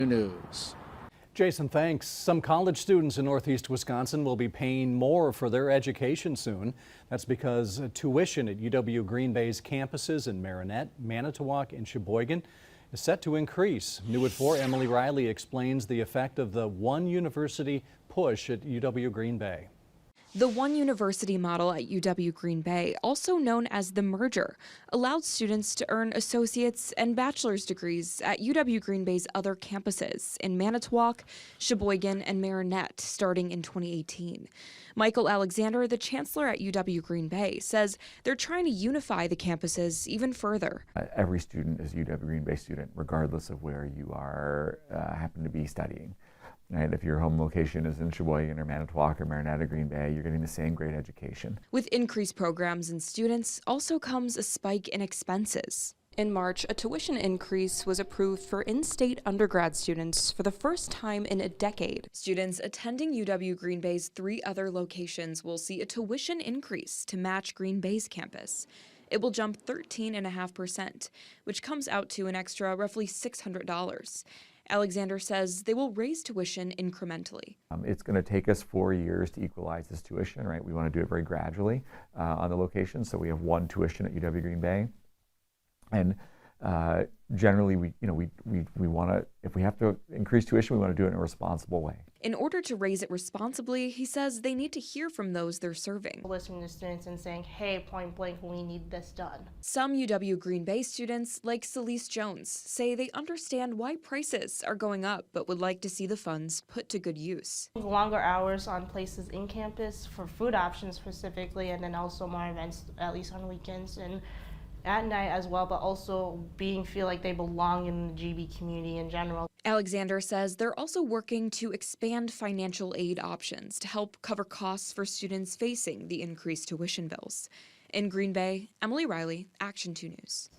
News. Jason, thanks. Some college students in Northeast Wisconsin will be paying more for their education soon. That's because tuition at UW Green Bay's campuses in Marinette, Manitowoc, and Sheboygan is set to increase. New at 4, Emily Riley explains the effect of the one university push at UW Green Bay. The one university model at UW Green Bay, also known as the merger, allowed students to earn associate's and bachelor's degrees at UW Green Bay's other campuses in Manitowoc, Sheboygan, and Marinette starting in 2018. Michael Alexander, the chancellor at UW Green Bay, says they're trying to unify the campuses even further. Every student is a UW Green Bay student, regardless of where you are happen to be studying. Right? If your home location is in Sheboygan or Manitowoc or Marinette or Green Bay, you're getting the same great education. With increased programs and students also comes a spike in expenses. In March, a tuition increase was approved for in-state undergrad students for the first time in a decade. Students attending UW Green Bay's 3 other locations will see a tuition increase to match Green Bay's campus. It will jump 13.5%, which comes out to an extra roughly $600. Alexander says they will raise tuition incrementally. It's going to take us 4 years to equalize this tuition, right? We want to do it very gradually on the location. So we have one tuition at UW Green Bay. And generally, we want to, if we have to increase tuition, we want to do it in a responsible way. In order to raise it responsibly, he says they need to hear from those they're serving. Listening to students and saying, hey, point blank, we need this done. Some UW Green Bay students, like Celeste Jones, say they understand why prices are going up, but would like to see the funds put to good use. Longer hours on places in campus for food options specifically, and then also more events, at least on weekends and at night as well, but also feel like they belong in the GB community in general. Alexander says they're also working to expand financial aid options to help cover costs for students facing the increased tuition bills. In Green Bay, Emily Riley, Action 2 News.